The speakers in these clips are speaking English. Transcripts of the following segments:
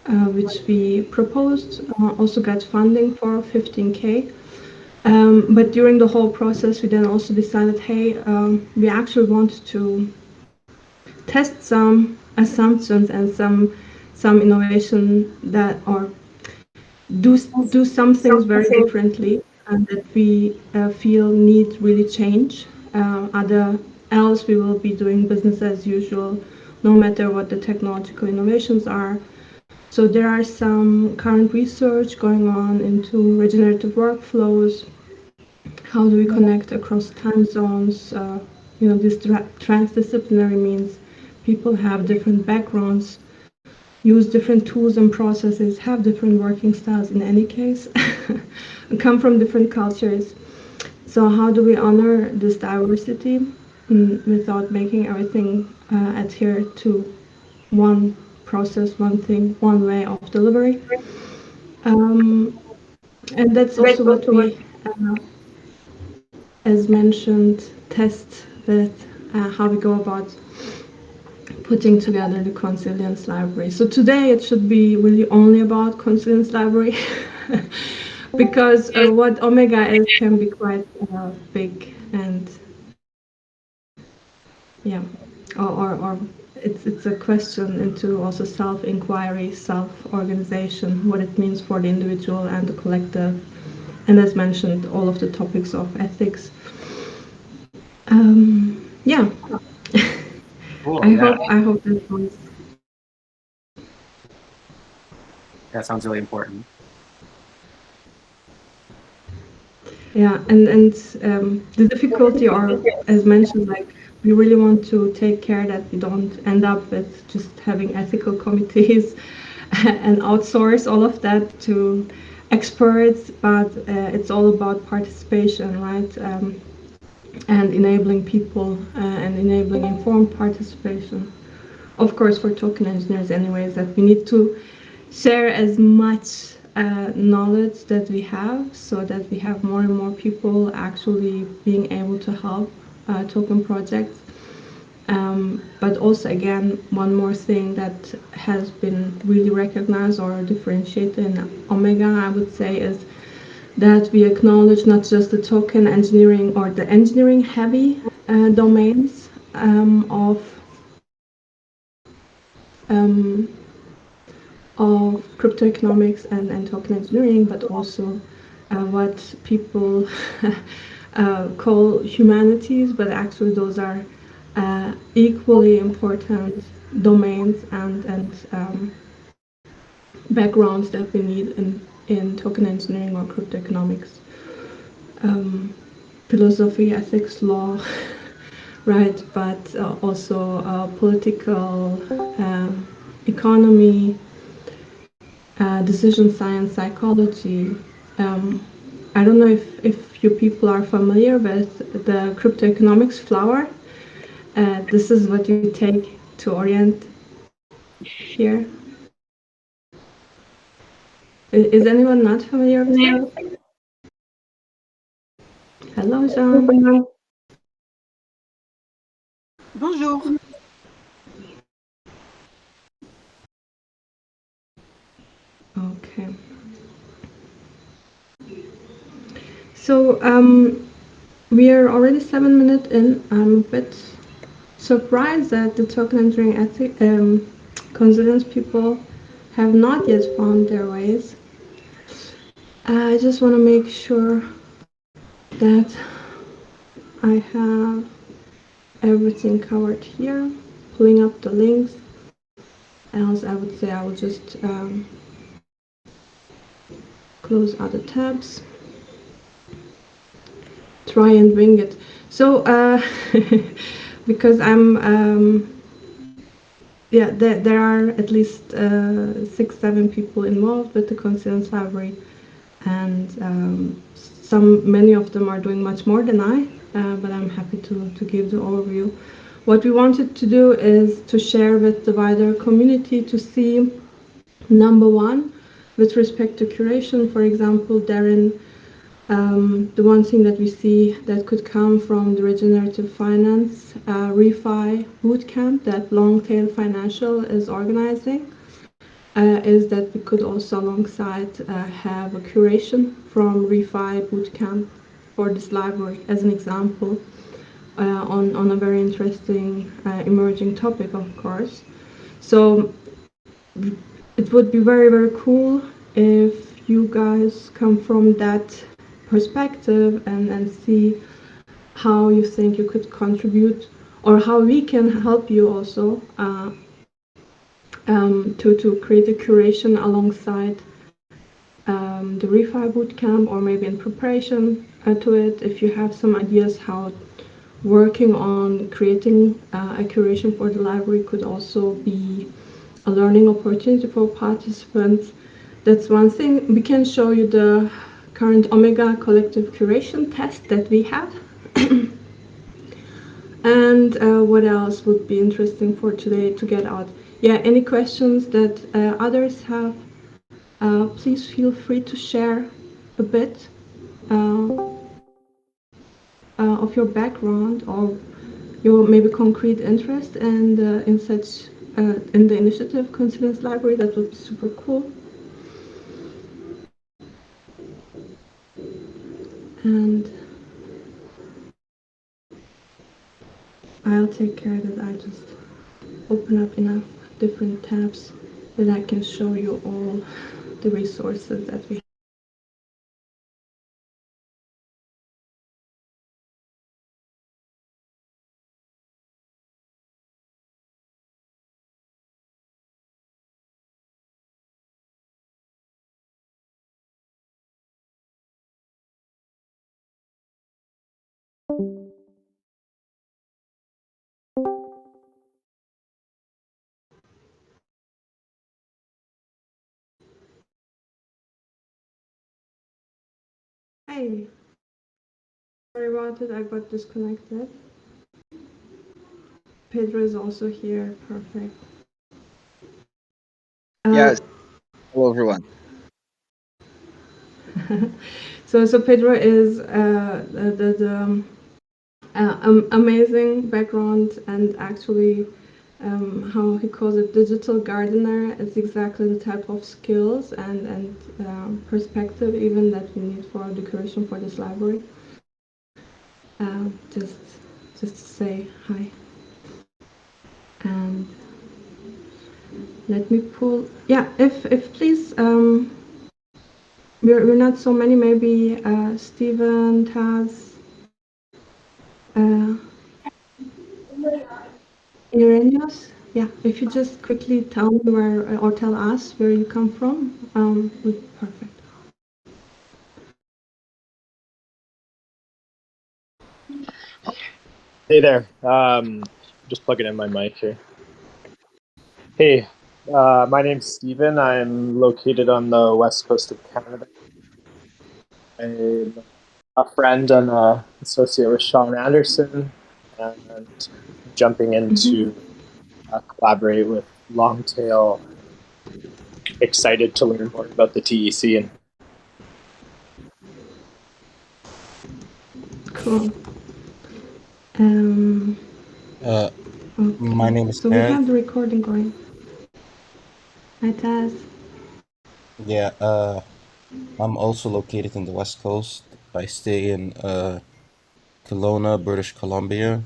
which we proposed, also got funding for 15K. But during the whole process, we then also decided, hey, we actually want to test some assumptions and some innovation that or do do some things very differently and that we feel need really change. Other else we will be doing business as usual, no matter what the technological innovations are. So there are some current research going on into regenerative workflows. How do we connect across time zones? This transdisciplinary means people have different backgrounds, use different tools and processes, have different working styles in any case, come from different cultures. So how do we honor this diversity without making everything adhere to one process, one thing, one way of delivery? Um, and that's also what we, as mentioned, test with how we go about putting together the Consilience Library. So today it should be really only about Consilience Library because what Omega is can be quite big and yeah, or it's a question into also self-inquiry, self-organization, what it means for the individual and the collective, and as mentioned, all of the topics of ethics. Yeah, Cool. I hope that was. That sounds really important. Yeah, and the difficulty, or as mentioned, like we really want to take care that we don't end up with just having ethical committees and outsource all of that to experts, but it's all about participation, right? And enabling people and enabling informed participation. Of course, for token engineers, anyways, that we need to share as much knowledge that we have so that we have more and more people actually being able to help token projects. But also, again, one more thing that has been really recognized or differentiated in Omega, I would say, is that we acknowledge not just the token engineering or the engineering heavy domains um, of cryptoeconomics and token engineering, but also what people call humanities, but actually those are equally important domains and backgrounds that we need in token engineering or cryptoeconomics. Um, Philosophy, ethics, law, right, but also political, economy, decision science, psychology. Um, I don't know if you people are familiar with the cryptoeconomics flower. This is what you take to orient here. Is anyone not familiar with that? Hello, Jean. Bonjour. Okay. So we are already 7 minutes in. I'm a bit surprised that the token engineering consultants people have not yet found their ways. I just want to make sure that I have everything covered here. Pulling up the links. Else, I would say I will just close other tabs. Try and bring it. So, because yeah, there are at least 6, 7 people involved with the Conscience Library, and many of them are doing much more than I, but I'm happy to give the overview. What we wanted to do is to share with the wider community to see, number one, with respect to curation, for example, Darren, the one thing that we see that could come from the regenerative finance refi bootcamp that Longtail Financial is organizing. is that we could also alongside have a curation from Refi Bootcamp for this library as an example on a very interesting emerging topic, of course. So it would be very, very cool if you guys come from that perspective and see how you think you could contribute or how we can help you also to create a curation alongside the Refi Bootcamp or maybe in preparation to it. If you have some ideas how working on creating a curation for the library could also be a learning opportunity for participants. That's one thing. We can show you the current Omega collective curation test that we have. And what else would be interesting for today to get out? Yeah, any questions that others have, please feel free to share a bit of your background or your maybe concrete interest and in such in the initiative Consilience Library. That would be super cool. And I'll take care that I just open up enough different tabs that I can show you all the resources that we have. Hey, sorry about it, I got disconnected. Pedro is also here, perfect. Yes. Hello, everyone. So Pedro is the amazing background and actually how he calls it digital gardener. It's exactly the type of skills and perspective even that we need for the curation for this library. Just to say hi. And let me pull. Yeah, if please. We're not so many. Maybe Stephen, Taz, uh, Irenios. Yeah, if you just quickly tell me where or tell us where you come from, would be perfect. Hey there. Just plugging in my mic here. Hey, my name's Steven. I'm located on the west coast of Canada. I'm a friend and an associate with Sean Anderson, and jumping in to collaborate with Longtail. Excited to learn more about the TEC. And Cool. Okay. My name is So we Taz. have the recording going. Hi, Taz. Yeah, I'm also located in the West Coast. I stay in Kelowna, British Columbia,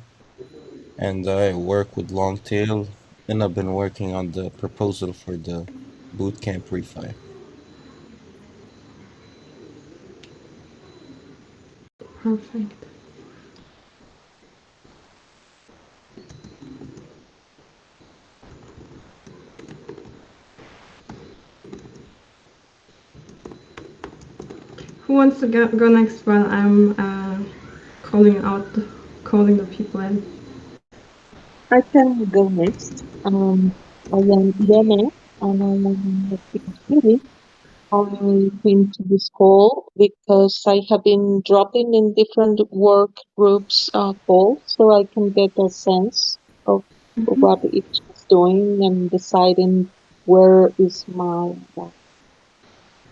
and I work with Longtail, and I've been working on the proposal for the bootcamp refi. Perfect. Who wants to go next while I'm calling the people in? I can go next. I am Irene, and I am a PhD. I came to this call because I have been dropping in different work groups calls so I can get a sense of what each is doing and deciding where is my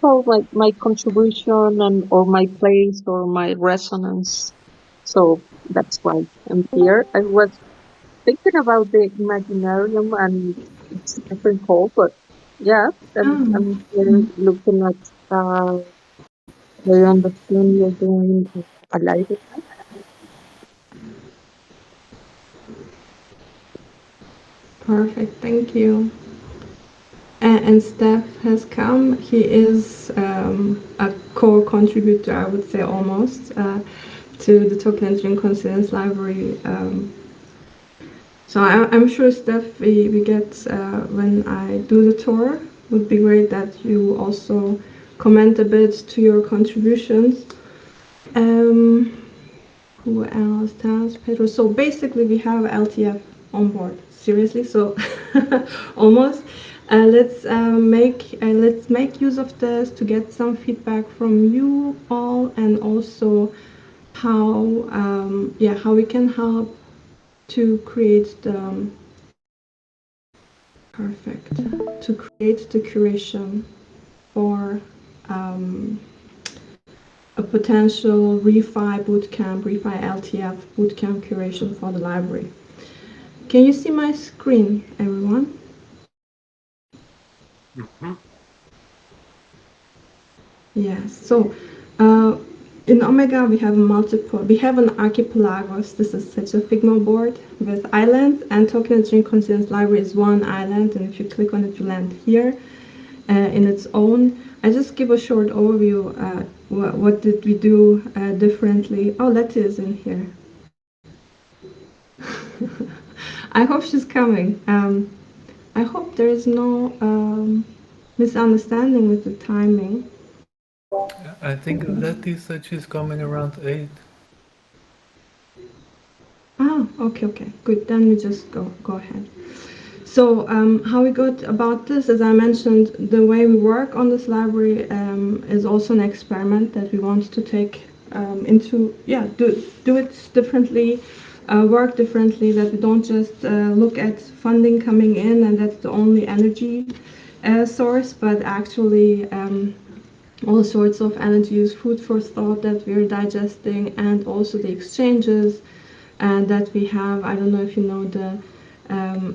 well, like my contribution and or my place or my resonance. So that's why I'm here. I was thinking about the Imaginarium and it's a different call, but Yes, and Ah, I'm here looking at I understand you're doing a live event. perfect. Thank you. And Steph has come. He is a core contributor, I would say almost, to the Token Engineering Conscience Library. So I'm sure, Steph, we get, when I do the tour, would be great that you also comment a bit to your contributions. Um, who else has Pedro? So basically, we have LTF on board. Seriously, so almost. Let's make use of this to get some feedback from you all, and also how how we can help to create the perfect to create the curation for um, a potential refi bootcamp, refi LTF bootcamp curation for the library. Can you see my screen, everyone? Mm-hmm. Yes. So uh, in Omega we have an archipelagos. This is such a Figma board with islands, and Token Engineering Conscience Library is one island, and if you click on it, you land here in its own. I just give a short overview. What did we do differently? Oh, Letty is in here. I hope she's coming. I hope there is no misunderstanding with the timing. I think Letty said she's coming around 8. Ah, okay, good. Then we just go ahead. So how we got about this, as I mentioned, the way we work on this library is also an experiment that we want to take do it differently, work differently. That we don't just look at funding coming in and that's the only energy source, but actually all sorts of energies, food for thought that we're digesting, and also the exchanges and that we have. I don't know if you know the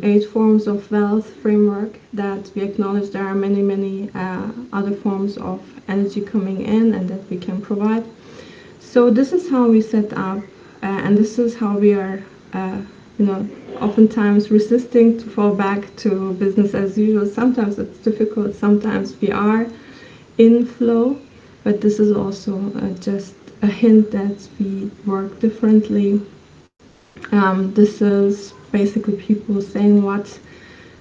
8 forms of wealth framework, that we acknowledge there are many other forms of energy coming in and that we can provide. So this is how we set up, and this is how we are, you know, oftentimes resisting to fall back to business as usual. Sometimes it's difficult, sometimes we are in flow, but this is also just a hint that we work differently. This is basically people saying what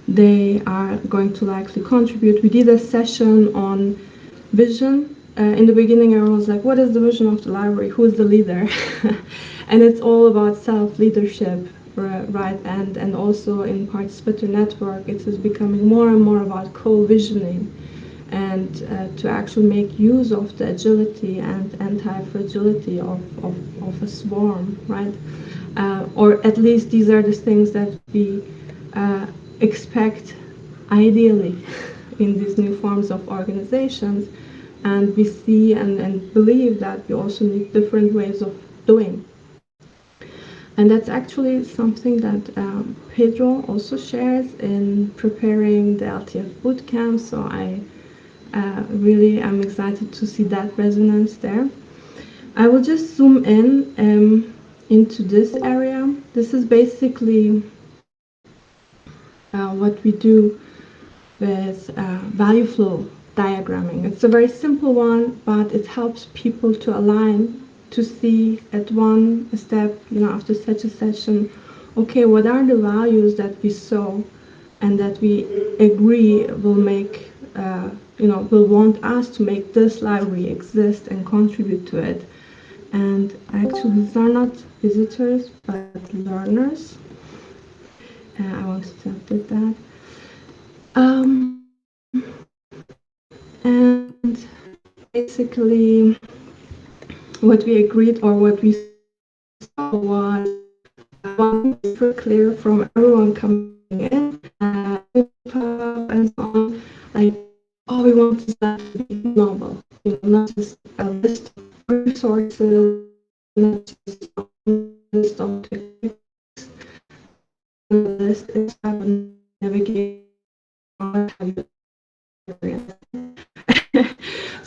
they are going to likely contribute. We did a session on vision. In the beginning, I was like, what is the vision of the library? Who is the leader? And it's all about self-leadership, right? And also in Participator Network, it is becoming more and more about co-visioning and to actually make use of the agility and anti-fragility of a swarm, right? Or at least these are the things that we expect ideally in these new forms of organizations, and we see and believe that we also need different ways of doing. And that's actually something that Pedro also shares in preparing the LTF bootcamp, so I really am excited to see that resonance there. I will just zoom in into this area. This is basically what we do with value flow diagramming. It's a very simple one, but it helps people to align, to see at one step, after such a session, okay, what are the values that we saw and that we agree will make, will want us to make this library exist and contribute to it. And actually, these are not visitors, but learners. I want to did that. And basically, what we agreed or what we saw was one thing super clear from everyone coming in, and so on. Like, all we want is that to be novel, not just a list of resources, not just a list of techniques. The list is have a navigation, have you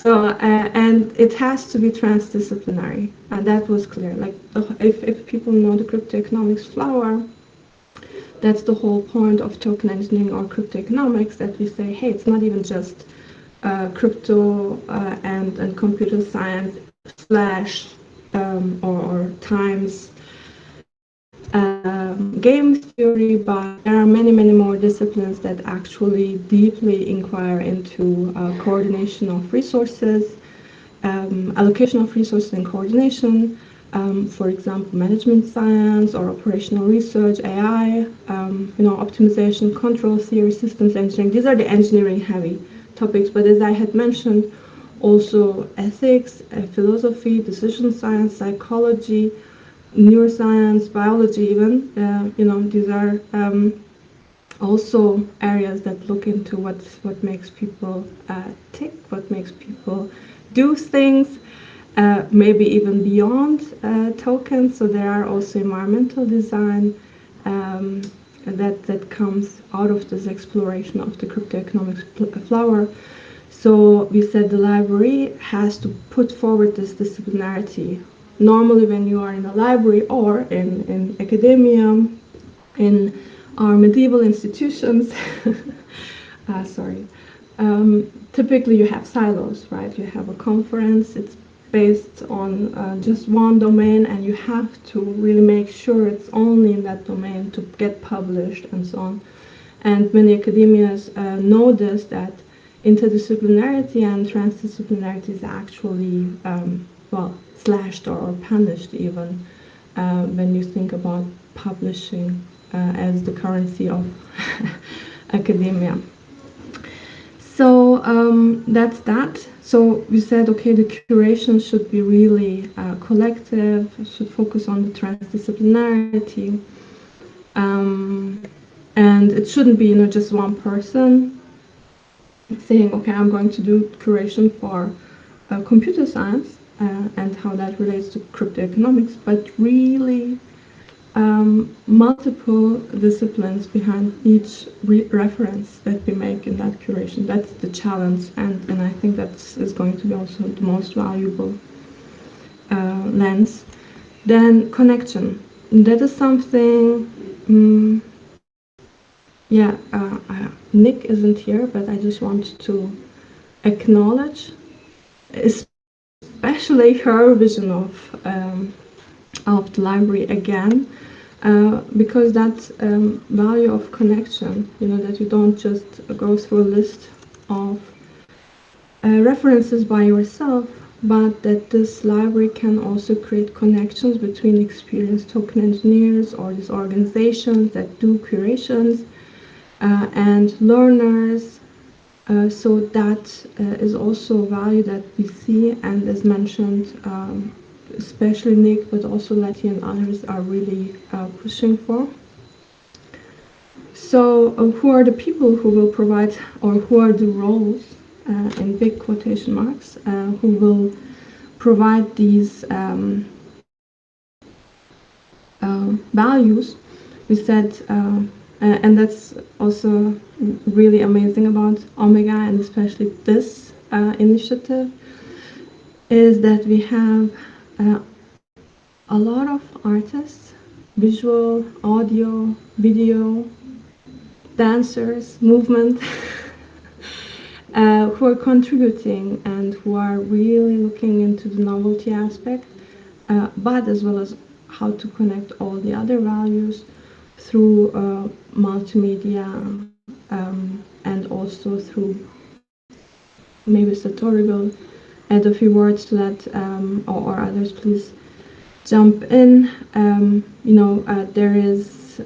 So, and it has to be transdisciplinary, and that was clear. Like, if people know the cryptoeconomics flower, that's the whole point of token engineering or cryptoeconomics, that we say, hey, it's not even just crypto and computer science slash or times game theory, but there are many more disciplines that actually deeply inquire into coordination of resources, allocation of resources and coordination, for example, management science or operational research, AI, optimization, control theory, systems engineering. These are the engineering heavy topics, but as I had mentioned, also ethics, philosophy, decision science, psychology, neuroscience, biology even, these are also areas that look into what makes people tick, what makes people do things, maybe even beyond tokens. So there are also environmental design that comes out of this exploration of the cryptoeconomics flower. So we said the library has to put forward this disciplinarity. Normally, when you are in a library or in academia, in our medieval institutions, sorry, typically you have silos, right? You have a conference, it's based on just one domain, and you have to really make sure it's only in that domain to get published and so on. And many academias know this, that interdisciplinarity and transdisciplinarity is actually, slashed or punished even when you think about publishing as the currency of academia. So that's that. So we said, okay, the curation should be really collective, should focus on the transdisciplinarity, and it shouldn't be, just one person saying, okay, I'm going to do curation for computer science and how that relates to cryptoeconomics, but really multiple disciplines behind each reference that we make in that curation. That's the challenge, and I think that is going to be also the most valuable lens. Then connection. That is something, Nick isn't here, but I just want to acknowledge, especially her vision of the library again, because that value of connection, that you don't just go through a list of references by yourself, but that this library can also create connections between experienced token engineers or these organizations that do curations and learners. So that is also a value that we see, and as mentioned, especially Nick, but also Letty and others are really pushing for. So who are the people who will provide, or who are the roles, in big quotation marks, who will provide these values? We said, and that's also really amazing about Omega, and especially this initiative, is that we have a lot of artists, visual, audio, video, dancers, movement, who are contributing and who are really looking into the novelty aspect, but as well as how to connect all the other values through multimedia, and also through, maybe Satori will add a few words to that, or others please jump in. There is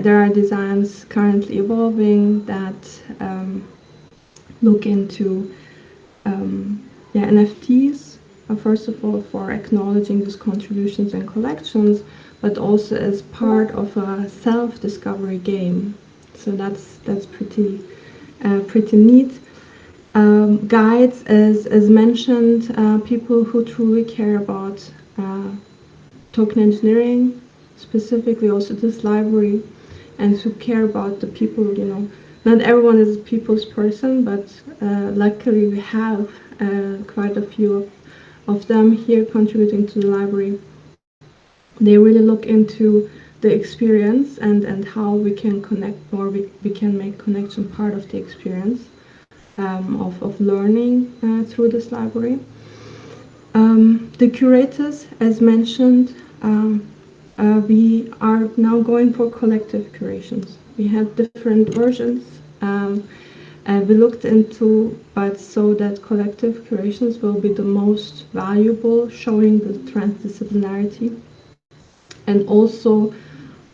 there are designs currently evolving that look into NFTs, first of all, for acknowledging these contributions and collections, but also as part of a self-discovery game. So that's pretty neat. Guides, as mentioned, people who truly care about token engineering, specifically also this library, and who care about the people, not everyone is a people's person, but luckily we have quite a few of them here contributing to the library. They really look into the experience and how we can connect, or we can make connection part of the experience of learning through this library. The curators, as mentioned, we are now going for collective curations. We have different versions. We looked into, but so that collective curations will be the most valuable, showing the transdisciplinarity, and also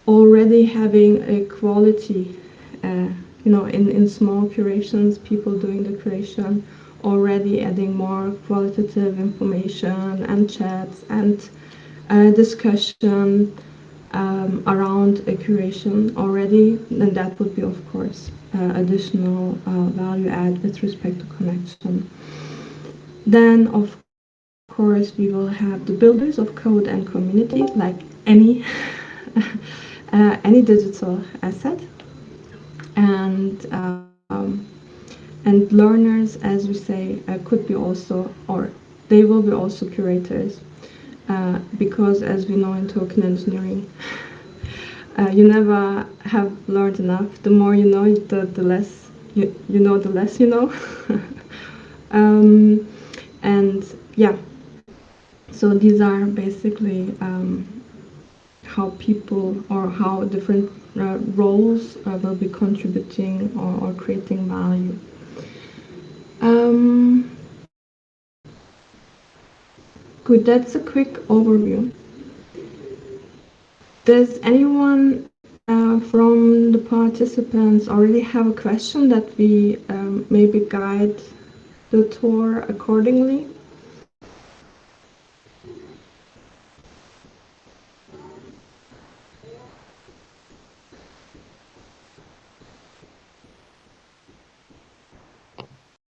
already having a quality. Uh, in small curations, people doing the curation already adding more qualitative information and chats and discussion around a curation already, then that would be, of course, additional value add with respect to connection. Then, of course, we will have the builders of code and community, like any digital asset, and learners, as we say, could be also, or they will be also curators, because as we know in token engineering, you never have learned enough. The more you know, the less you know, the less you know. And yeah, so these are basically how people, or how different roles will be contributing or creating value. Good, that's a quick overview. Does anyone from the participants already have a question that we maybe guide the tour accordingly?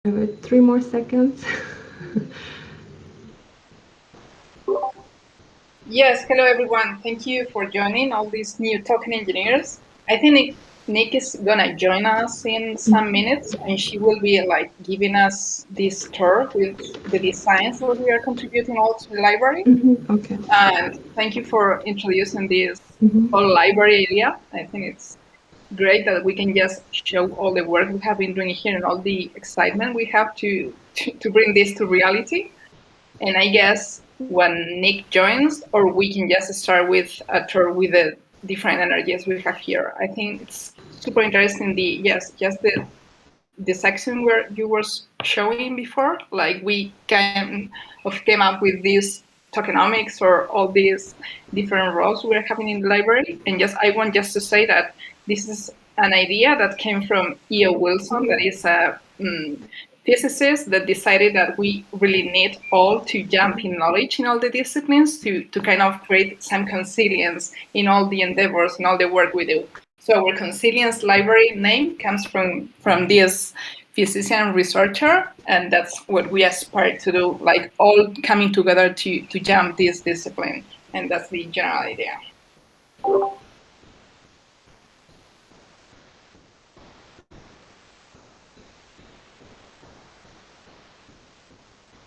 Give it 3 more seconds. Yes, hello everyone. Thank you for joining all these new token engineers. I think Nick is gonna join us in some minutes, and she will be like giving us this tour with the designs that we are contributing all to the library. Okay. And thank you for introducing this whole library area. I think it's great that we can just show all the work we have been doing here and all the excitement we have to bring this to reality. And I guess when Nick joins, or we can just start with a tour with the different energies we have here. I think it's super interesting. Just the section where you were showing before, like we came up with this tokenomics or all these different roles we're having in the library. And I want just to say that this is an idea that came from E.O. Wilson, that is a physicist that decided that we really need all to jump in knowledge in all the disciplines to kind of create some consilience in all the endeavors, in all the work we do. So our consilience library name comes from this physician researcher, and that's what we aspire to do, like all coming together to jump this discipline. And that's the general idea.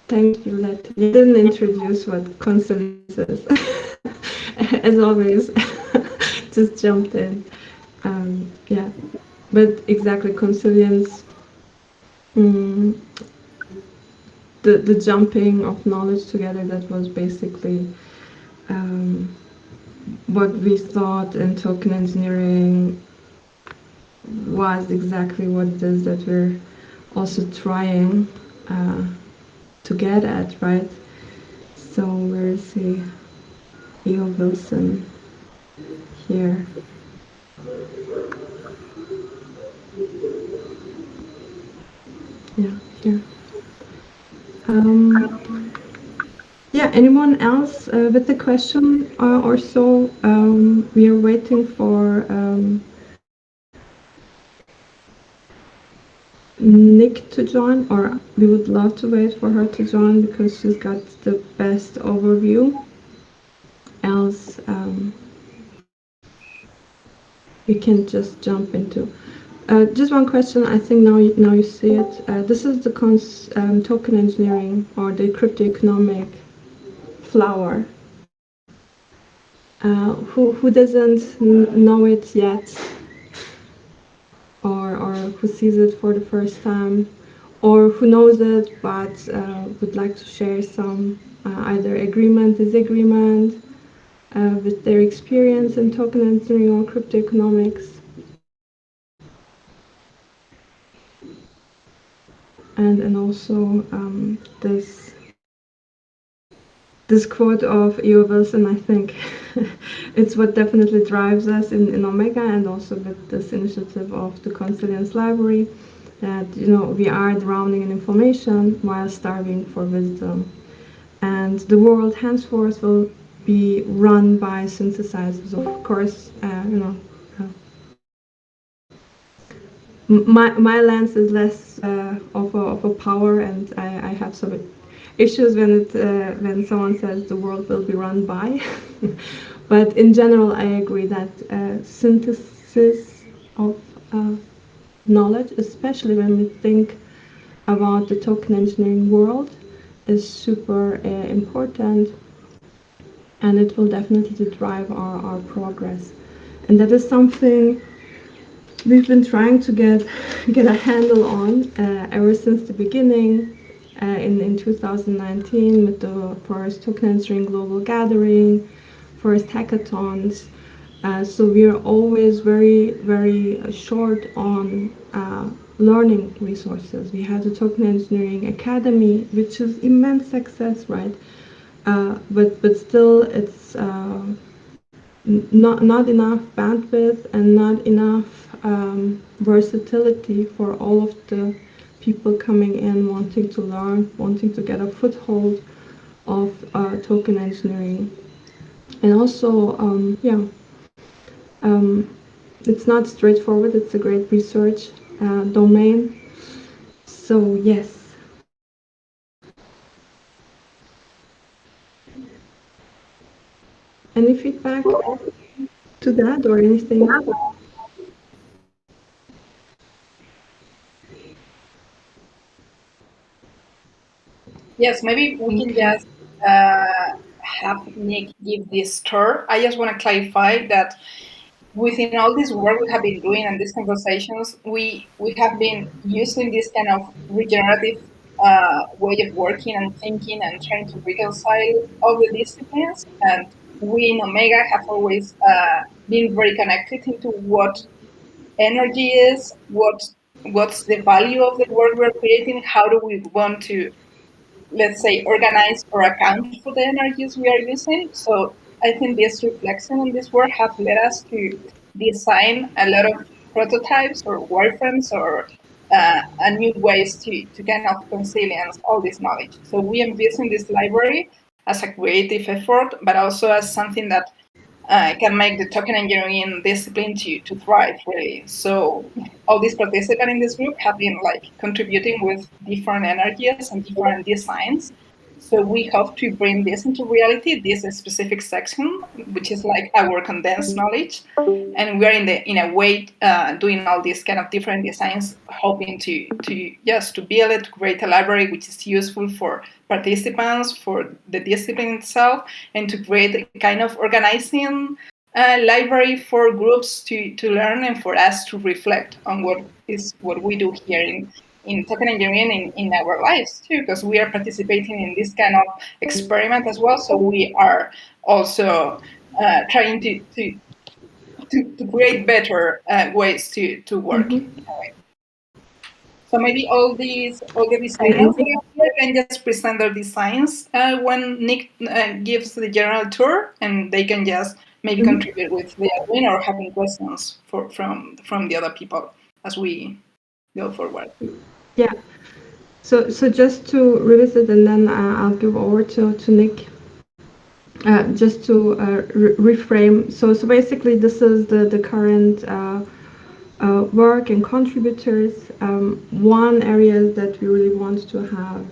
Thank you, Let. You didn't introduce what consilience is. As always, just jumped in. Yeah, but exactly, consilience, the jumping of knowledge together, that was basically what we thought in token engineering was exactly what it is that we're also trying to get at, right? So where is he? E.O. Wilson here. Yeah, here. Yeah, anyone else with a question or so? We are waiting for Nick to join, or we would love to wait for her to join because she's got the best overview. Else, we can just jump into. Just one question. I think now you see it. This is the token engineering or the crypto economic flower. Who doesn't know it yet, or who sees it for the first time, or who knows it but would like to share some either agreement, disagreement with their experience in token engineering or crypto economics. And also this quote of E.O. Wilson, I think it's what definitely drives us in Omega, and also with this initiative of the Consilience Library, that we are drowning in information while starving for wisdom. And the world henceforth will be run by synthesizers. Of course, my lens is less of a power, and I have some issues when someone says the world will be run by. But in general, I agree that synthesis of knowledge, especially when we think about the token engineering world, is super important, and it will definitely drive our progress. And that is something we've been trying to get a handle on ever since the beginning in 2019 with the first token engineering global gathering, first hackathons. So we are always very short on learning resources. We have the Token Engineering Academy, which is immense success, right? But still, it's not enough bandwidth and not enough versatility for all of the people coming in wanting to learn, wanting to get a foothold of token engineering. And also, um, it's not straightforward. It's a great research domain. So yes. Any feedback to that or anything? Yes, maybe we can Okay. just have Nick give this tour. I just want to clarify that within all this work we have been doing and these conversations, we have been using this kind of regenerative way of working and thinking and trying to reconcile all the disciplines. And we in Omega have always been very connected into what energy is, what's the value of the work we're creating, how do we want to, let's say, organize or account for the energies we are using. So I think this reflection and this work have led us to design a lot of prototypes or wireframes or new ways to kind of consilience all this knowledge. So we envision this library as a creative effort, but also as something that can make the token engineering discipline to thrive, really. So all these participants in this group have been like contributing with different energies and different designs. So we hope to bring this into reality, this specific section, which is like our condensed knowledge. And we're in a way doing all these kind of different designs, hoping to build it, to create a library which is useful for participants, for the discipline itself, and to create a kind of organizing library for groups to learn and for us to reflect on what we do here in token engineering in our lives too, because we are participating in this kind of experiment as well. So we are also trying to create better ways to work. So maybe all the designers that are here can just present their designs when Nick gives the general tour, and they can just maybe contribute with the admin or having questions from the other people as we go forward. Yeah. So just to revisit, and then I'll give over to Nick. Just to reframe. So basically, this is the current work and contributors. One area that we really want to have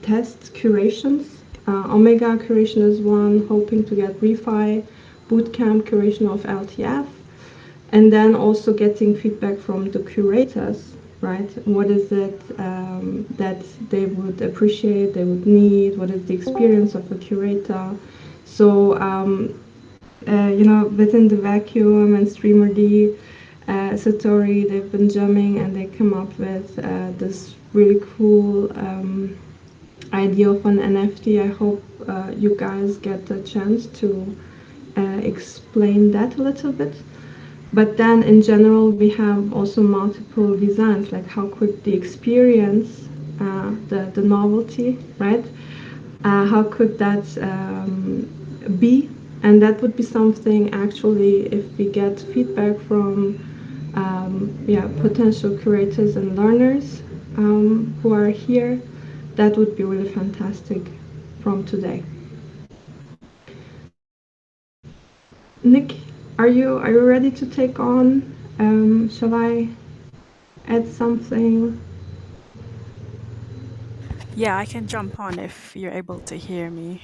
test curations. Omega curation is one, hoping to get Refi, Bootcamp curation of LTF. and then also getting feedback from the curators, right? What is it that they would appreciate, they would need? What is the experience of a curator? So within the vacuum and Streamer.D, Satori, they've been jamming and they come up with this really cool idea of an NFT. I hope you guys get the chance to explain that a little bit. But then in general, we have also multiple designs, like how could the experience, the novelty, right? How could that be? And that would be something actually if we get feedback from potential curators and learners who are here, that would be really fantastic from today. Nick, are you ready to take on? Shall I add something? Yeah, I can jump on if you're able to hear me.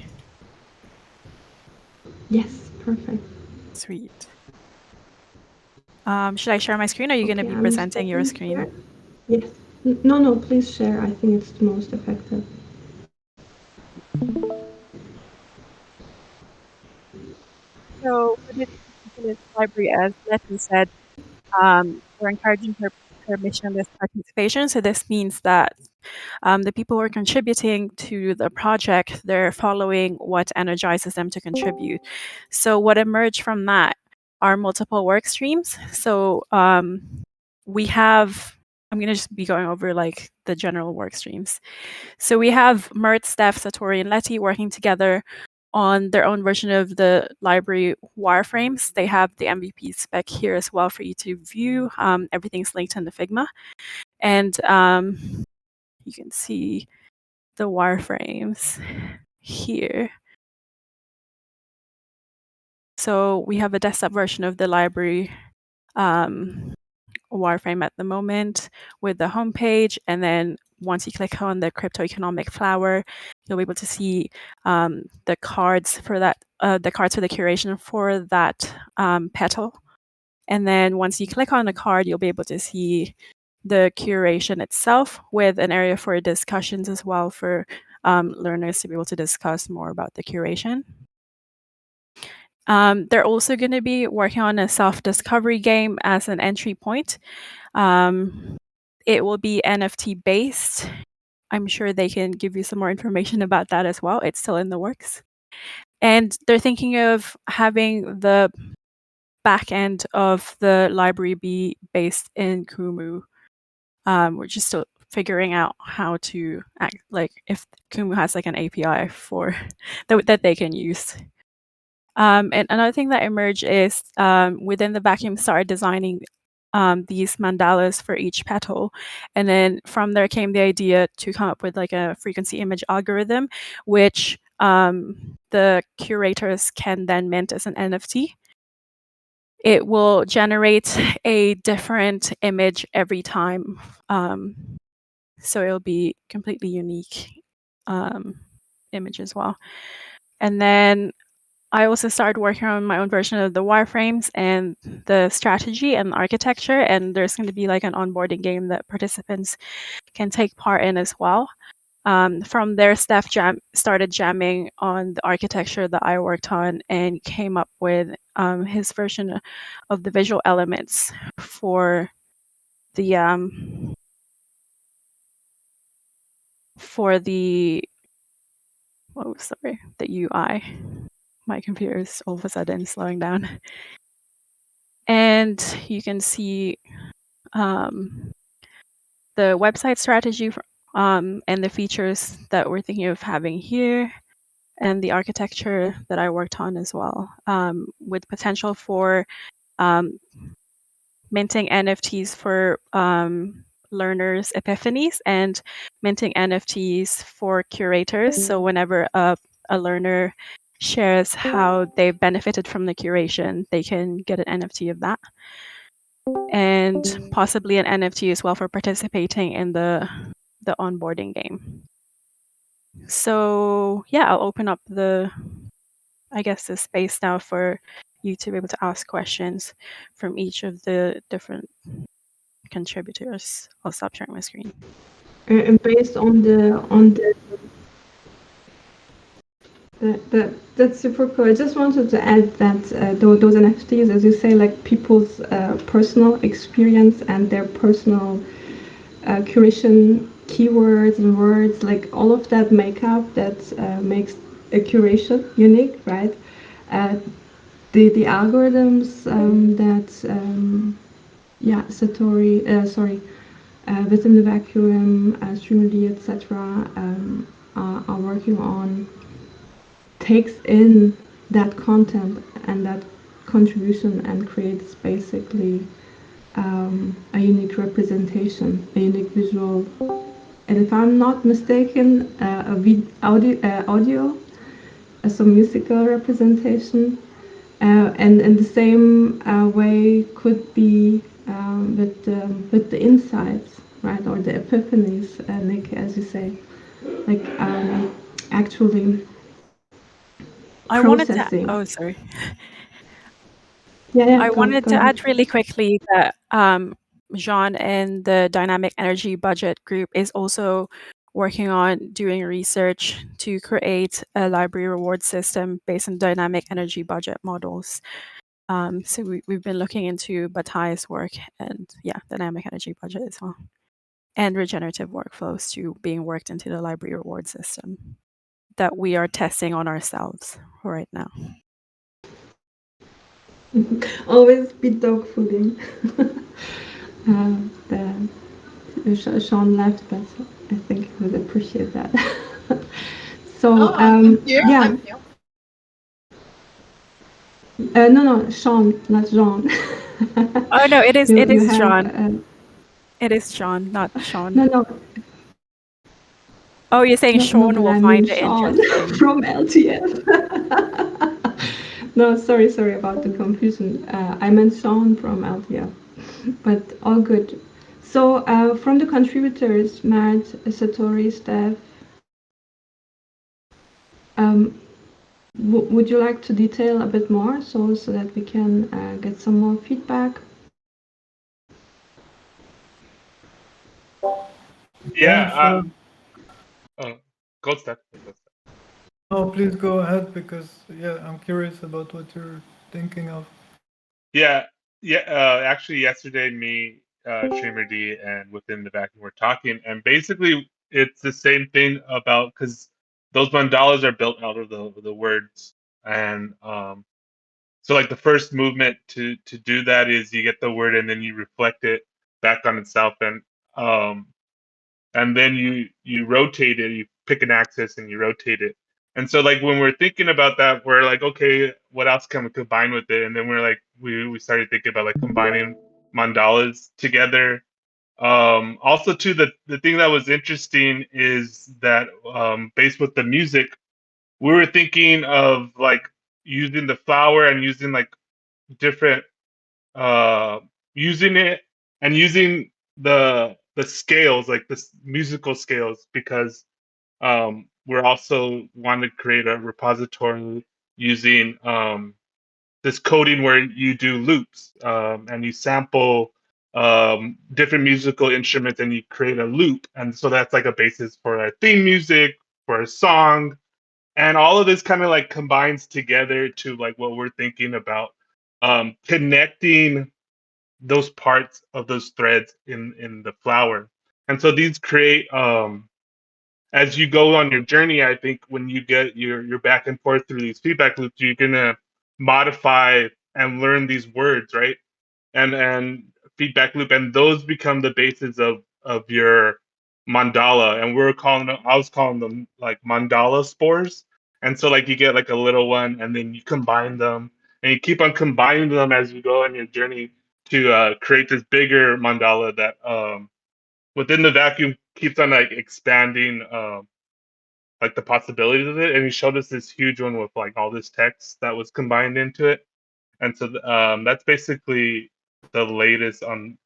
Yes, perfect. Sweet. Should I share my screen, or are you going to Okay, be I'm presenting your stopping screen? here. Yes. No, please share. I think it's the most effective. So for this particular library, as Letty said, we're encouraging permissionless participation. So this means that the people who are contributing to the project, they're following what energizes them to contribute. So what emerged from that are multiple work streams. So we have, I'm going to just be going over like the general work streams. So we have Mert, Steph, Satori, and Letty working together on their own version of the library wireframes. They have the MVP spec here as well for you to view. Everything's linked in the Figma. And you can see the wireframes here. So we have a desktop version of the library wireframe at the moment with the homepage, and then once you click on the crypto economic flower, you'll be able to see the cards for that, the cards for the curation for that petal. And then once you click on the card, you'll be able to see the curation itself with an area for discussions as well for learners to be able to discuss more about the curation. They're also going to be working on a self-discovery game as an entry point. It will be NFT based. I'm sure they can give you some more information about that as well. It's still in the works. And they're thinking of having the back end of the library be based in Kumu. We're just still figuring out how to act, like if Kumu has like an API for that they can use. And another thing that emerged is within the vacuum started designing these mandalas for each petal. And then from there came the idea to come up with like a frequency image algorithm, which the curators can then mint as an NFT. It will generate a different image every time. So it'll be completely unique image as well. And then I also started working on my own version of the wireframes and the strategy and architecture, and there's going to be like an onboarding game that participants can take part in as well. From there, Steph started jamming on the architecture that I worked on and came up with his version of the visual elements for the the UI. My computer is all of a sudden slowing down. And you can see the website strategy and the features that we're thinking of having here, and the architecture that I worked on as well, with potential for minting NFTs for learners' epiphanies and minting NFTs for curators. So whenever a learner shares how they've benefited from the curation, they can get an NFT of that. And possibly an NFT as well for participating in the onboarding game. So yeah, I'll open up the space now for you to be able to ask questions from each of the different contributors. I'll stop sharing my screen. And based on that's super cool. I just wanted to add that those NFTs, as you say, like people's personal experience and their personal curation keywords and words, like all of that makeup that makes a curation unique, right? Uh, the algorithms that yeah, within the vacuum, Streamerly, etc. Are working on takes in that content and that contribution and creates basically a unique representation, a unique visual, and if I'm not mistaken, audio, some musical representation. And in the same way could be with the insights, right, or the epiphanies, Nick, as you say, like actually I wanted to. processing. Oh, sorry. Yeah, I go wanted to ahead. add really quickly that Jean and the Dynamic Energy Budget Group is also working on doing research to create a library reward system based on dynamic energy budget models. So we've been looking into Batai's work and dynamic energy budget as well, and regenerative workflows too being worked into the library reward system that we are testing on ourselves right now. Always be dog fooding. Sean left, but I think he would appreciate that. So I'm here. yeah. I'm here. No, Sean, not Jean. Oh no, it is you have Jean. It is Sean, not Sean. no, Oh, you're saying no, Sean but will I mean find it Sean interesting. from LTF. No, sorry about the confusion. I meant Sean from LTF, but all good. So from the contributors, Matt, Satori, Steph, um, would you like to detail a bit more so that we can get some more feedback? Yeah, Yeah. sure. Go Steph. Oh, please go ahead because I'm curious about what you're thinking of. Yeah. Actually, yesterday, me, Streamer D, and Within the Vacuum were talking, and basically, it's the same thing about because those mandalas are built out of the words, and so like the first movement to do that is you get the word and then you reflect it back on itself, and then you rotate it, you pick an axis and you rotate it. And so like when we're thinking about that, we're like, okay, what else can we combine with it? And then we're like, we started thinking about like combining mandalas together. Also too, the thing that was interesting is that based with the music, we were thinking of like using the flower and using like different uh using it and using the scales, like the musical scales, because we're also want to create a repository using this coding where you do loops, and you sample different musical instruments and you create a loop, and so that's like a basis for a theme music for a song, and all of this kind of like combines together to like what we're thinking about, connecting those parts of those threads in the flower. And so these create, as you go on your journey, I think when you get your back and forth through these feedback loops, you're gonna modify and learn these words, right? And feedback loop, and those become the basis of your mandala. And I was calling them like mandala spores. And so like you get like a little one, and then you combine them, and you keep on combining them as you go on your journey to create this bigger mandala that within the vacuum keeps on like expanding, like the possibilities of it. And he showed us this huge one with like all this text that was combined into it. And so that's basically the latest on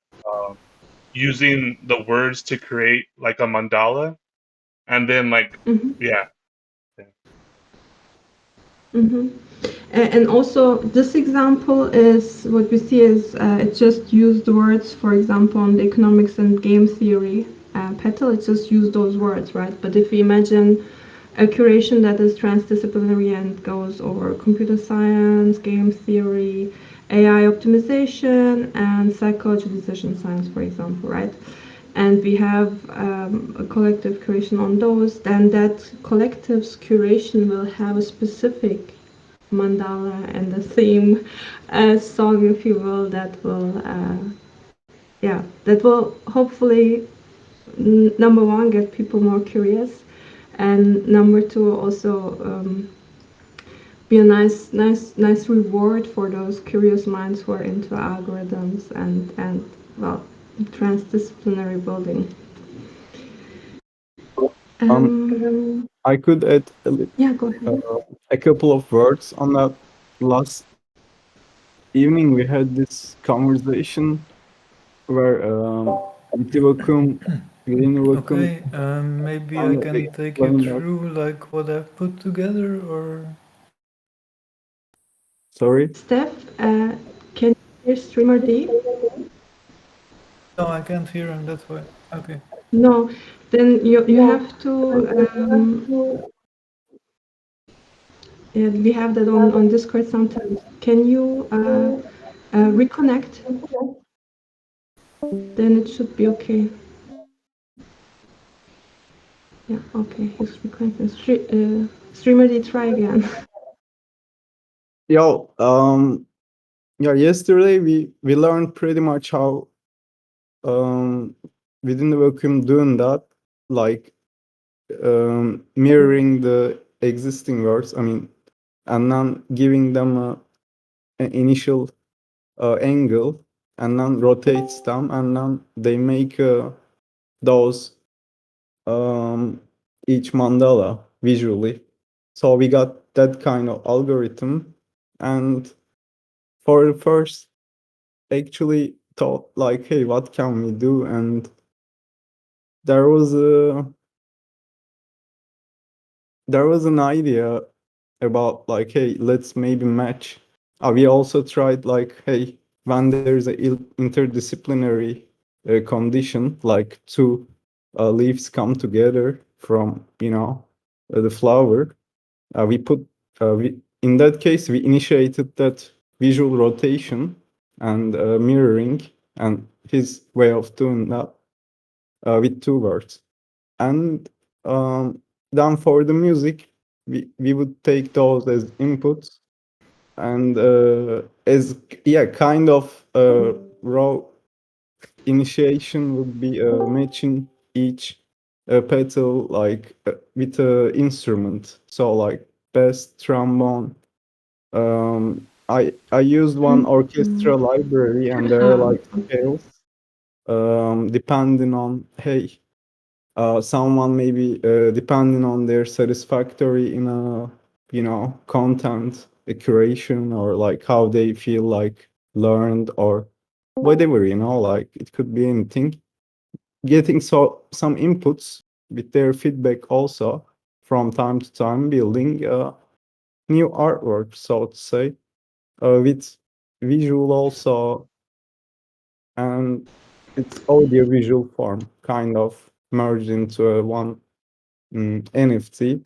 using the words to create like a mandala, and then like Mm-hmm. yeah. Mm-hmm. And also, this example is what we see is it just used words, for example, on the economics and game theory petal, it just used those words, right? But if we imagine a curation that is transdisciplinary and goes over computer science, game theory, AI optimization, and psychology decision science, for example, right? And we have a collective curation on those, then that collective's curation will have a specific mandala and a theme song, if you will, that will, yeah, that will hopefully, number one, get people more curious, and number two, also be a nice reward for those curious minds who are into algorithms and well, transdisciplinary building. Um, I could add Yeah, go ahead. a couple of words on that. Last evening, we had this conversation where within a vacuum, Okay, maybe I kind of can take you explained that. through like what I've put together, or Sorry. Steph, can you hear Streamer D? no, I can't hear him. That's why. Okay. No, then you have to. Yeah, we have that on Discord sometimes. Can you reconnect? Then it should be okay. Yeah, okay. He's reconnecting. Streamer D, try again. Yo, yeah, yesterday we learned pretty much how within the vacuum doing that, like mirroring the existing words. I mean, and then giving them an initial angle, and then rotates them, and then they make those um, each mandala visually. So we got that kind of algorithm, and for the first, actually thought like, hey, what can we do? And there was a there was an idea about like, hey, let's maybe match. We also tried like, hey, when there's a interdisciplinary condition, like two leaves come together from the flower, we put we in that case we initiated that visual rotation and mirroring, and his way of doing that with two words. And then for the music, we would take those as inputs, and as yeah, kind of raw initiation would be matching each petal like with a instrument. So like bass, trombone. I used one orchestra library, and there are like scales depending on, hey, someone maybe depending on their satisfactory in a content curation, or like how they feel like learned, or whatever, like it could be anything, getting some inputs with their feedback also from time to time, building new artwork, so to say, with visual also, and it's audio visual form kind of merged into a one NFT,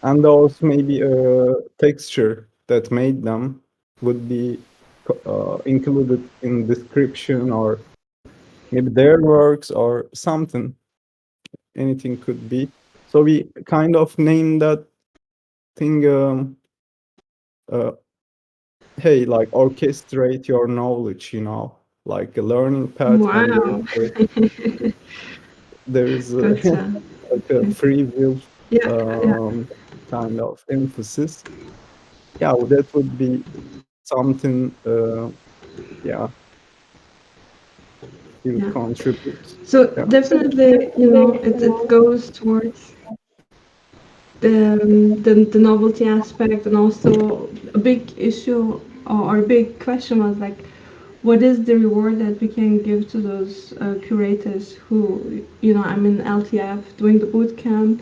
and also maybe a texture that made them would be included in description, or maybe their works or something. Anything could be. So we kind of named that thing. Uh, hey, like orchestrate your knowledge. Like a learning path, and Wow. there's Gotcha. like a free will Yeah, yeah, kind of emphasis. Yeah, well, that would be something, yeah, he would yeah. contribute. So Yeah. definitely, it goes towards the novelty aspect, and also a big issue or a big question was like, what is the reward that we can give to those curators who, I'm in LTF doing the boot camp,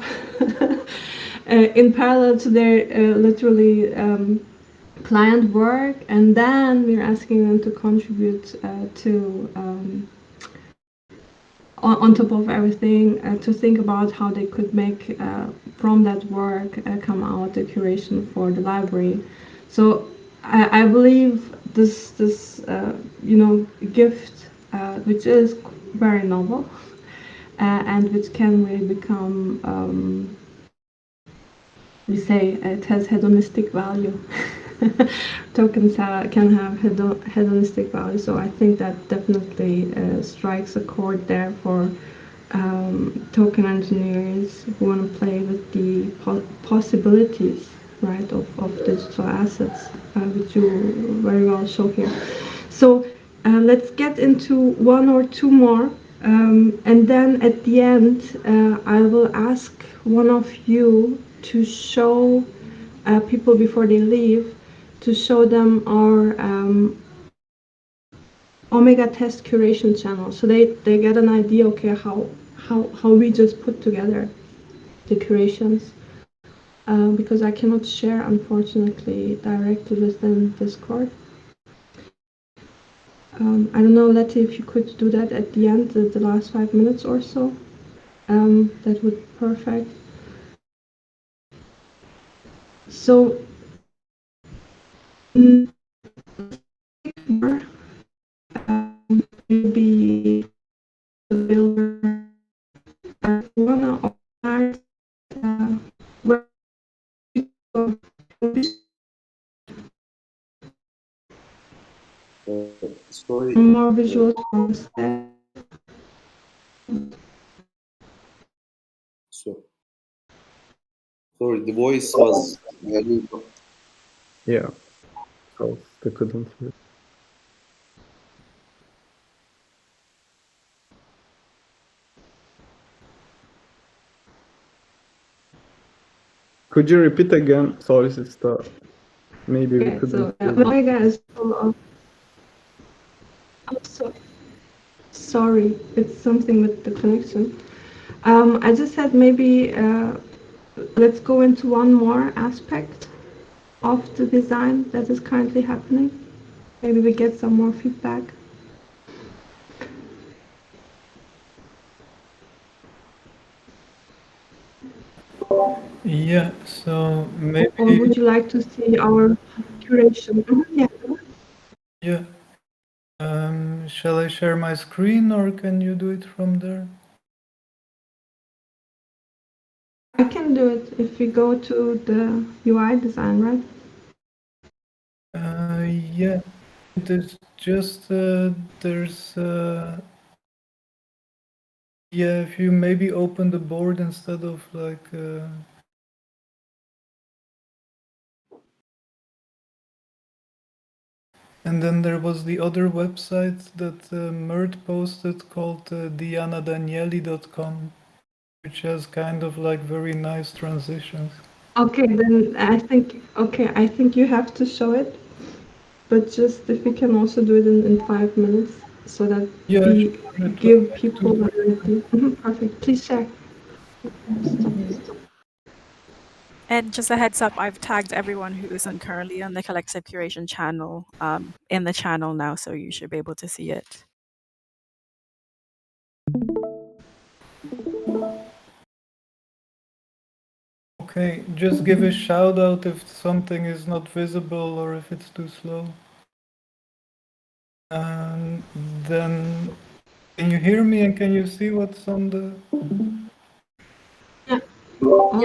in parallel to their literally client work, and then we're asking them to contribute to on top of everything, to think about how they could make from that work come out a curation for the library. So I believe this gift, which is very novel and which can really become, we say it has hedonistic value. Tokens can have hedonistic value, so I think that definitely strikes a chord there for token engineers who want to play with the possibilities, right, of digital assets, which you very well show here. So let's get into one or two more, and then at the end I will ask one of you to show people before they leave, to show them our Omega test curation channel, so they get an idea, okay, how we just put together the curations, because I cannot share, unfortunately, directly within Discord. I don't know, Letty, if you could do that at the end, the last 5 minutes or so, that would be perfect. So, maybe the builder wanna organize where Sorry. more visuals from the set. Sorry, the voice was very. Yeah. So they couldn't hear. Could you repeat again? Sorry, sister. Maybe we Okay, couldn't so hear. Omega is full of. Oh, sorry, it's something with the connection. I just said maybe let's go into one more aspect of the design that is currently happening. Maybe we get some more feedback. Yeah, so maybe. Or would you like to see our curation? Yeah. Yeah. Shall I share my screen or can you do it from there? I can do it if we go to the UI design, right? Yeah. There's just there's yeah, if you maybe open the board instead of like and then there was the other website that Mert posted called dianadanieli.com, which has kind of like very nice transitions. Okay, then I think you have to show it, but just if we can also do it in 5 minutes so that Yeah, we sure, give people an idea. Perfect. Please share. And just a heads up, I've tagged everyone who isn't currently on the collective curation channel in the channel now, so you should be able to see it. Okay, just give a shout out if something is not visible or if it's too slow. And then, can you hear me and can you see what's on the... Yeah.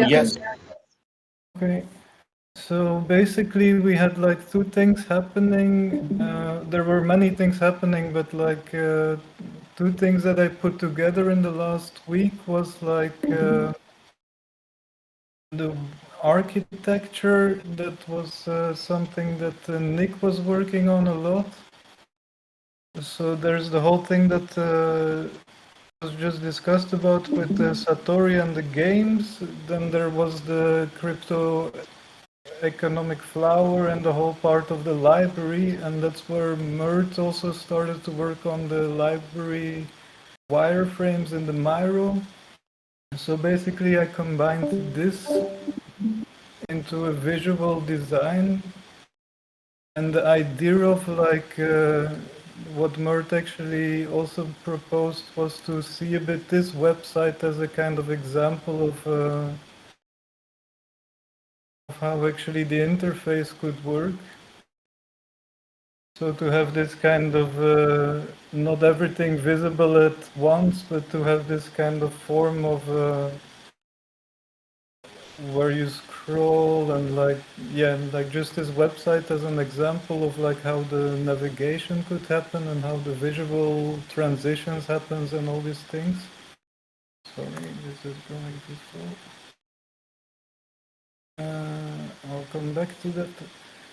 Yes. Okay. So basically we had like two things happening. There were many things happening, but like two things that I put together in the last week was like the architecture that was something that Nick was working on a lot. So there's the whole thing that was just discussed about with Satori and the games. Then there was the crypto economic flower and the whole part of the library, and that's where Mert also started to work on the library wireframes in the Miro. So basically I combined this into a visual design, and the idea of like what Mert actually also proposed was to see a bit this website as a kind of example of how actually the interface could work. So to have this kind of not everything visible at once, but to have this kind of form of where you scroll and like, yeah, like just this website as an example of like how the navigation could happen and how the visual transitions happens and all these things. Sorry, this is going too slow. I'll come back to that.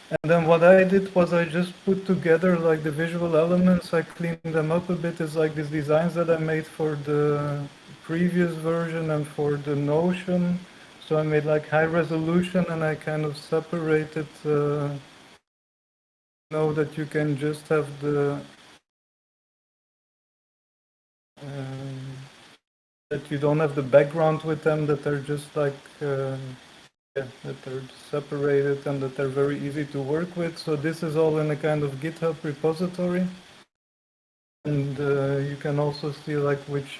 And then what I did was I just put together like the visual elements, I cleaned them up a bit. It's like these designs that I made for the previous version and for the Notion. So I made like high resolution and I kind of separated, know that you can just have the, that you don't have the background with them, that they're just like, yeah, that they're separated and that they're very easy to work with. So this is all in a kind of GitHub repository. And you can also see like which,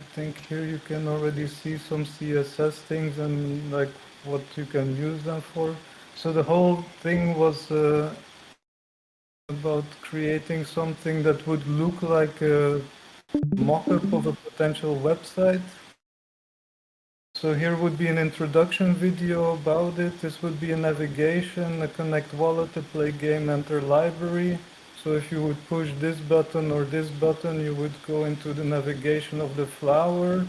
I think here you can already see some CSS things and like what you can use them for. So the whole thing was about creating something that would look like a mock-up of a potential website. So here would be an introduction video about it. This would be a navigation, a connect wallet, a play game, enter library. So if you would push this button or this button, you would go into the navigation of the flower.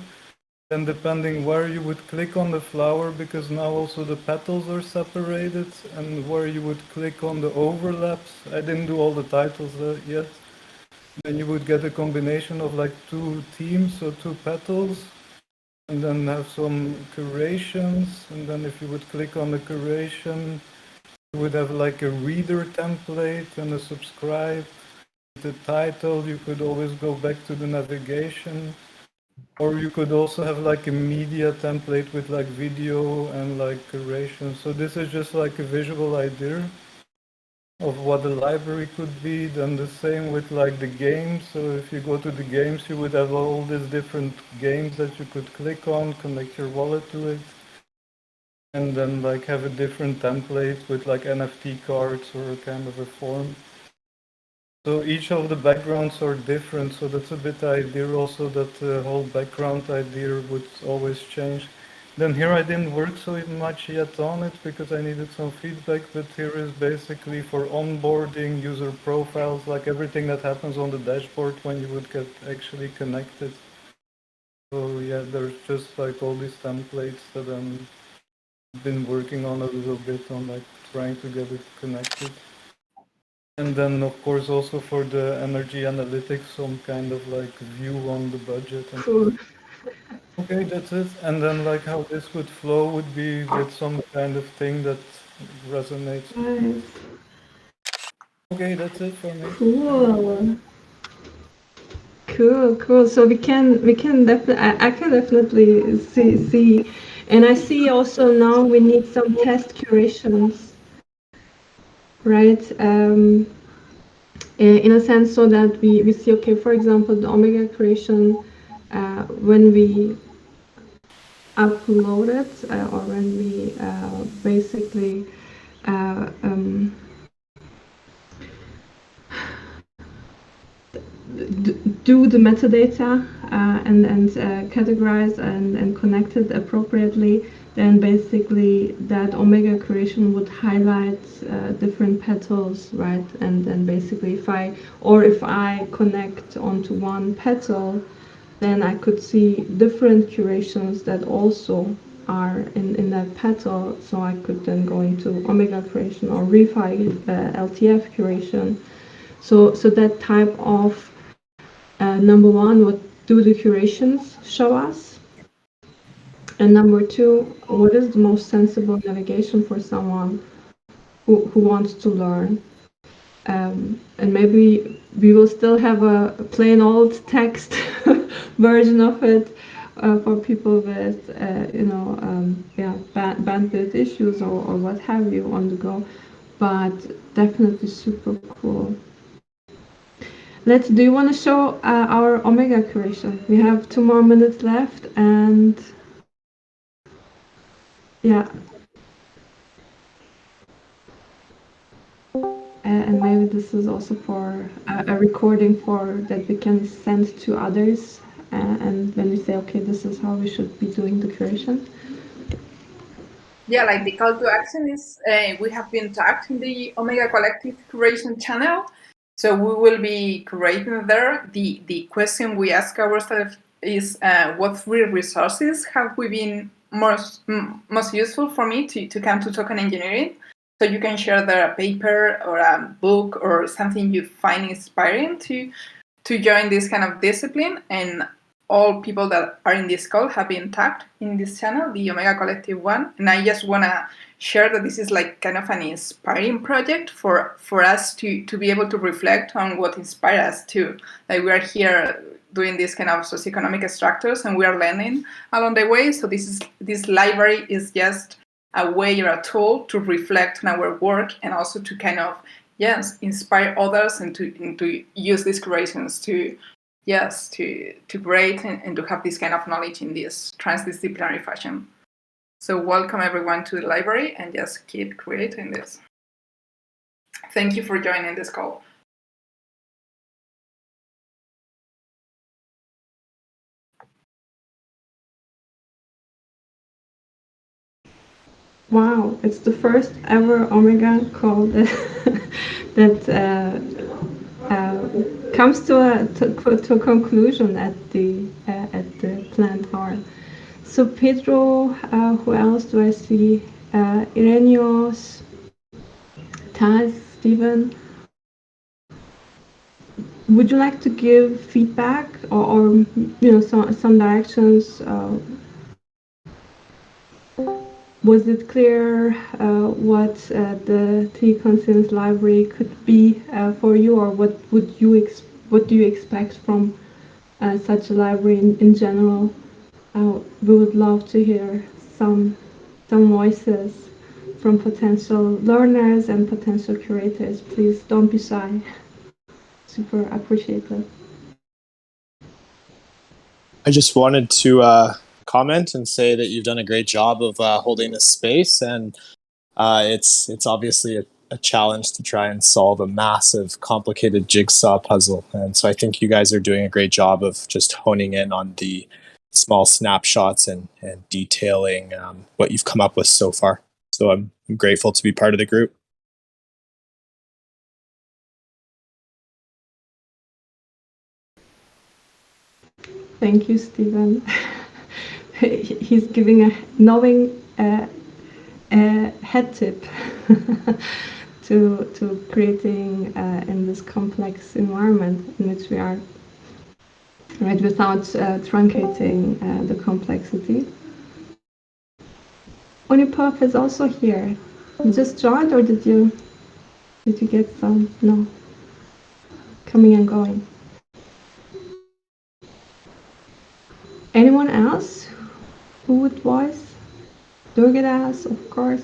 Then depending where you would click on the flower, because now also the petals are separated, and where you would click on the overlaps. I didn't do all the titles yet. Then you would get a combination of like two themes, so two petals. And then have some curations, and then if you would click on the curation, you would have like a reader template and a subscribe. The title, you could always go back to the navigation, or you could also have like a media template with like video and like curation. So this is just like a visual idea of what the library could be. Then the same with like the games. So if you go to the games, you would have all these different games that you could click on, connect your wallet to it, and then like have a different template with like NFT cards or kind of a form. So each of the backgrounds are different. So that's a bit the idea also, that the whole background idea would always change. Then here I didn't work so much yet on it because I needed some feedback, but here is basically for onboarding, user profiles, like everything that happens on the dashboard when you would get actually connected. So yeah, there's just like all these templates that I've been working on a little bit on, like trying to get it connected. And then of course also for the energy analytics, some kind of like view on the budget. And Cool. okay, that's it. And then like how this would flow would be with some kind of thing that resonates. Nice. Okay, that's it for me. Cool. Cool. So we can definitely I can definitely see, and I see also now we need some test curations, right? In a sense, so that we see, okay, for example, the omega curation, when we upload it, or when we basically uh, um, do the metadata and categorize and connect it appropriately, then basically that omega curation would highlight different petals, right? And then basically if I connect onto one petal, then I could see different curations that also are in that petal, so I could then go into omega curation or refi LTF curation. So that type of number one, what do the curations show us? And number two, what is the most sensible navigation for someone who wants to learn? And maybe we will still have a plain old text version of it, for people with bandwidth issues or what have you on the go, but definitely super cool. Do you want to show our Omega curation? We have 2 more minutes left, and yeah. And maybe this is also for a recording for that we can send to others, and when we say, okay, this is how we should be doing the curation. Yeah, like the call to action is we have been tagged in the Omega Collective Curation channel. So we will be curating there. The question we ask ourselves is what free resources have we been most useful for me to come to token engineering? So you can share there a paper or a book or something you find inspiring to join this kind of discipline. And all people that are in this call have been tagged in this channel, the Omega Collective one. And I just want to share that this is like kind of an inspiring project for us to be able to reflect on what inspired us too. Like we are here doing this kind of socioeconomic structures and we are learning along the way. So this library is just a way or a tool to reflect on our work and also to kind of, yes, inspire others and to use these creations to create and to have this kind of knowledge in this transdisciplinary fashion. So welcome everyone to the library and just keep creating this. Thank you for joining this call. Wow, it's the first ever Omega call that comes to a conclusion at the planned hour. So Pedro, who else do I see? Irenios, Taz, Stephen. Would you like to give feedback or some directions? Was it clear what the TEC Conscience Library could be for you, or what do you expect from such a library in general? We would love to hear some voices from potential learners and potential curators. Please don't be shy. Super appreciated. I just wanted to comment and say that you've done a great job of holding this space, and it's obviously a challenge to try and solve a massive, complicated jigsaw puzzle. And so I think you guys are doing a great job of just honing in on the small snapshots and detailing what you've come up with so far. So I'm grateful to be part of the group. Thank you, Stephen. He's giving a knowing head tip to creating in this complex environment in which we are, right, without truncating the complexity. Unipuff is also here. You just joined, or did you get some? No. Coming and going. Anyone else who would voice? Durgadas, of course.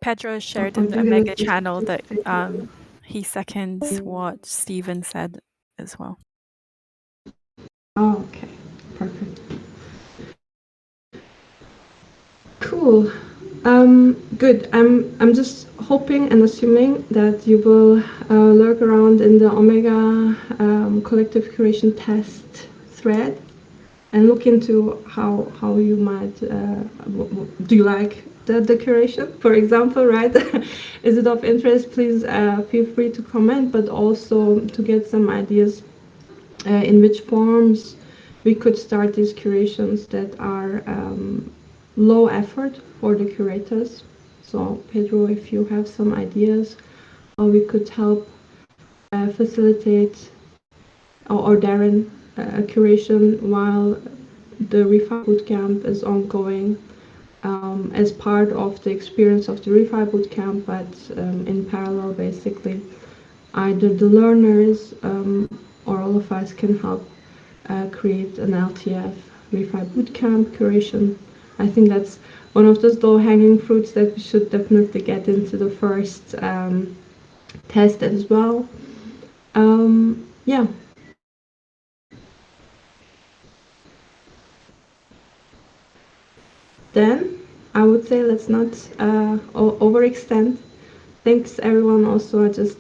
Pedro shared in the Omega channel that he seconds what Stephen said as well. Oh, okay, perfect. Cool. Good. I'm just hoping and assuming that you will lurk around in the Omega collective curation test thread and look into how you might do you like the curation, for example, right? Is it of interest? Please feel free to comment, but also to get some ideas in which forms we could start these curations that are low effort for the curators. So Pedro, if you have some ideas how we could help facilitate, or Darren, a curation while the Refi Bootcamp is ongoing as part of the experience of the Refi Bootcamp, but in parallel basically. either the learners or all of us can help create an LTF Refi Bootcamp curation. I think that's one of those low-hanging fruits that we should definitely get into the first test as well. Yeah. Then I would say let's not overextend. Thanks everyone. Also, just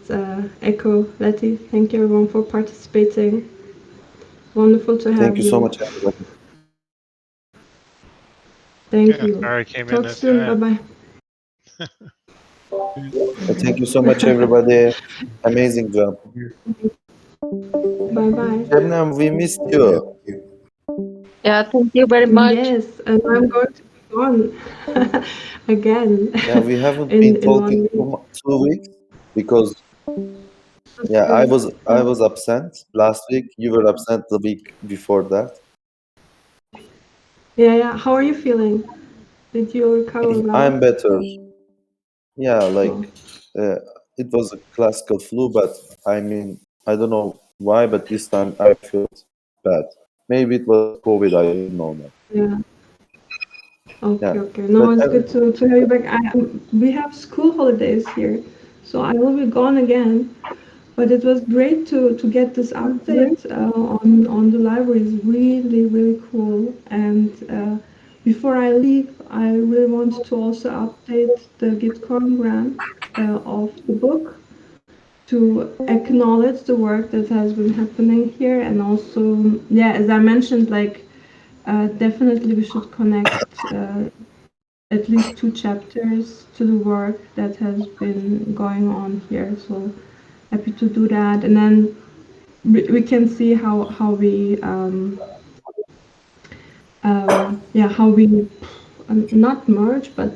echo Letty. Thank you everyone for participating. Wonderful to have Thank you so you. much, everybody. Thank Yeah, you. sorry I came in Talk at the soon. Bye end. bye. Thank you so much, everybody. Amazing job. Bye bye. Shabnam, we missed you. Yeah, thank you very much. Yes, and I'm going to be gone again Yeah, we haven't in been in talking 1 week. 2 weeks because That's yeah, great. I was absent last week. You were absent the week before that. Yeah, yeah. How are you feeling? Did you recover well? I'm better. Yeah, Oh, like it was a classical flu, but I mean, I don't know why, but this time I felt bad. Maybe it was COVID. I don't know now. yeah. Okay, Yeah, okay. No, but it's good to have you back. We have school holidays here, so I will be gone again. But it was great to get this update on the library. It's really really cool. And before I leave, I really want to also update the Gitcoin grant of the book to acknowledge the work that has been happening here, and also yeah, as I mentioned, like definitely we should connect at least 2 chapters to the work that has been going on here. So happy to do that, and then we can see how we yeah, how we not merge but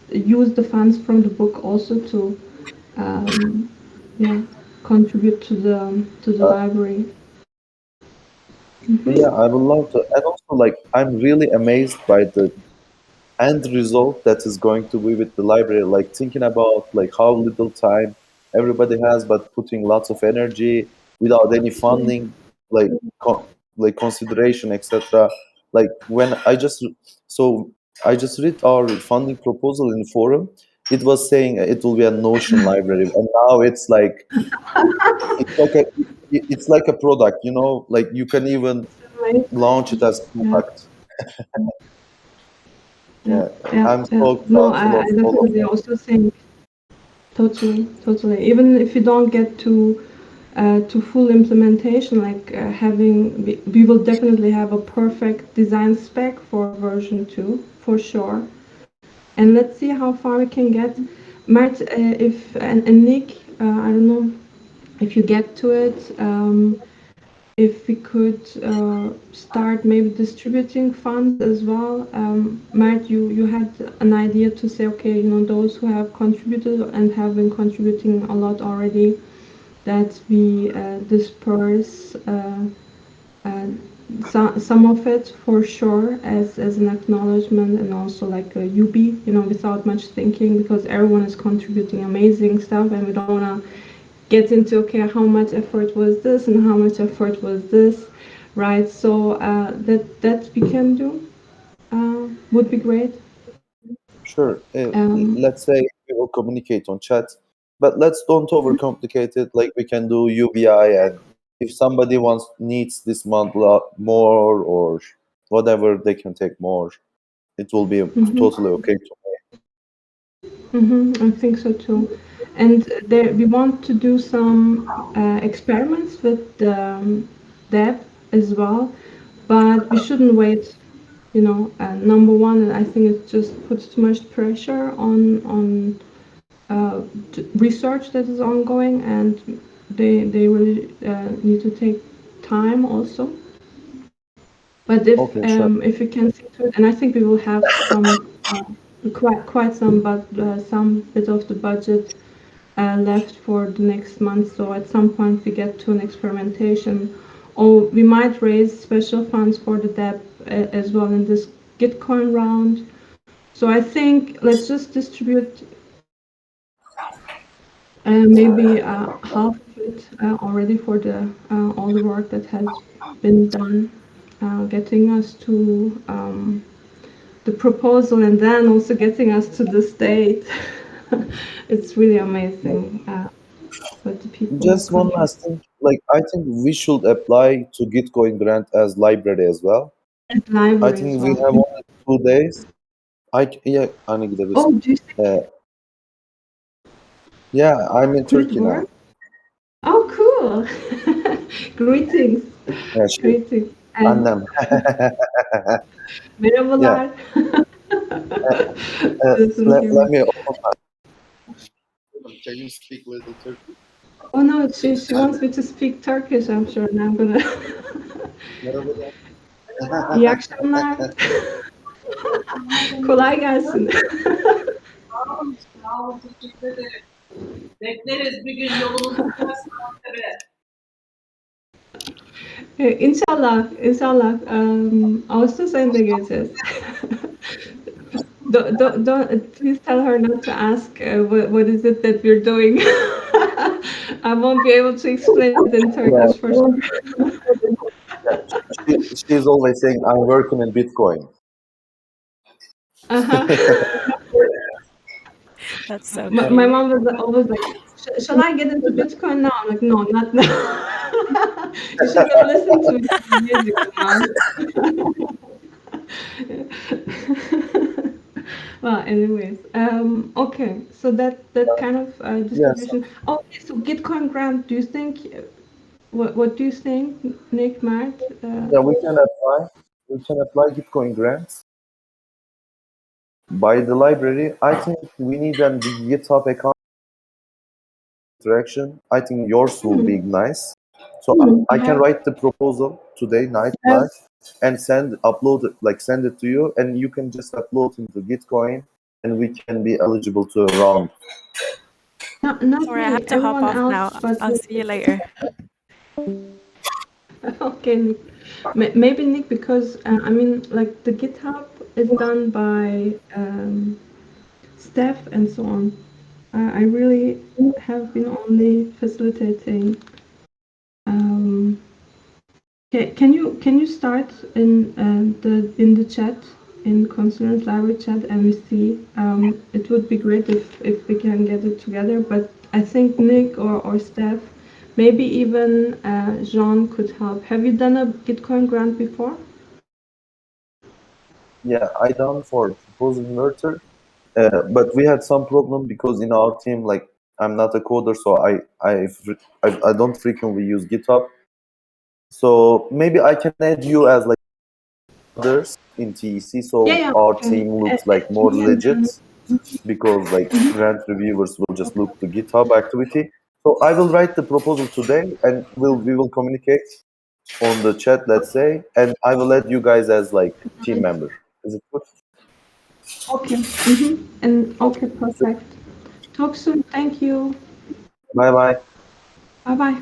use the funds from the book also to um, yeah, contribute to the uh, library. yeah, Hmm. I would love to. And also, like, I'm really amazed by the end result that is going to be with the library. Like thinking about like how little time everybody has, but putting lots of energy without any funding, like like consideration, etc. Like when so I just read our funding proposal in forum. It was saying it will be a Notion library, and now it's like a it's like a product. You know, like you can even launch it as Yeah, product. yeah, Yeah, yeah, I'm yeah. so No, proudful I of all of definitely them. also think totally, totally. Even if you don't get to full implementation, like we will definitely have a perfect design spec for version 2 for sure. And let's see how far we can get. Mert, if and Nick, I don't know if you get to it. If we could start maybe distributing funds as well. Mert, you had an idea to say, okay, you know, those who have contributed and have been contributing a lot already, that we disperse uh, some of it for sure as an acknowledgement, and also like a UB, you know, without much thinking, because everyone is contributing amazing stuff and we don't want to get into, okay, how much effort was this and how much effort was this, right? So that we can do would be great. Sure. Um, Let's say we will communicate on chat, but let's don't overcomplicate it. Like we can do UBI, and if somebody wants needs this month more or whatever, they can take more. It will be mhm. totally okay to I think so too. And there, we want to do some experiments with the dev as well, but we shouldn't wait. You know, number one, I think it just puts too much pressure on research that is ongoing, and they really need to take time also. But Okay, sure. if we can see to it, and I think we will have some quite some, but some bit of the budget left for the next month. So at some point we get to an experimentation, or we might raise special funds for the debt as well in this Gitcoin round. So I think let's just distribute maybe half of gratitude already for the all the work that has been done, getting us to the proposal and then also getting us to the state. It's really amazing what the people have Just one contributed. last thing. Like, I think we should apply to Gitcoin grant as library as well. And I library as think we well. have only 2 days. Yeah, hani gidebiliriz. Oh, do you think Yeah, I'm in could it Turkey work? now. Oh, cool. Greetings. Yeah, Greetings. And annem. Yeah. merhabalar. Doesn't Let, hear let me. me open my. Can you speak little Turkey? Oh no, she wants me to speak Turkish, I'm sure, and I'm gonna. Merhabalar. İyi akşamlar. Kolay gelsin. Sağ olun, sağ olun. Teşekkür ederim. Bekleriz bir gün yolunuz düşerse Ankara'ya. İnşallah, inşallah. Ağustos ayında geleceğiz. Don't, please tell her not to ask what is it that we're doing. I won't be able to explain it in Yeah, Turkish for sure. yeah. She's always saying, I'm working in Bitcoin. Uh-huh. That's so My cute. mom was always like, shall I get into Bitcoin now? I'm like, no, not now. You should go listen to me years ago, mom. Well, anyways, okay, so that kind of Yes. distribution. Okay, so Gitcoin grant. Do you think? What do you think, Nick, Matt? Yeah, we can apply. We can apply Bitcoin grants by the library. I think we need a GitHub account interaction. I think yours will be nice. So I can write the proposal today night and send it to you, and you can just upload into Gitcoin, and we can be eligible to a round. Not Sorry, I me. have to hop Everyone off else, now. but I'll see you later. okay, Nick. Maybe Nick, because I mean, like the GitHub is done by staff and so on. I really have been only facilitating. Um, can you start in the chat in Consonance Library chat and we see? It would be great if we can get it together. But I think Nick or Steph, maybe even Jean could help. Have you done a Gitcoin grant before? Yeah, I done for proposal inverter, but we had some problem because in our team, like I'm not a coder, so I don't frequently use GitHub. So maybe I can add you as like others in TEC, Yeah, so yeah, our okay. team looks like Add more me and legit, then because like grant reviewers will just look to GitHub activity. So I will write the proposal today, and we will communicate on the chat, let's say, and I will add you guys as like team member. Is it good? okay. And okay, perfect. Talk soon. Thank you. Bye bye. Bye bye.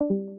you.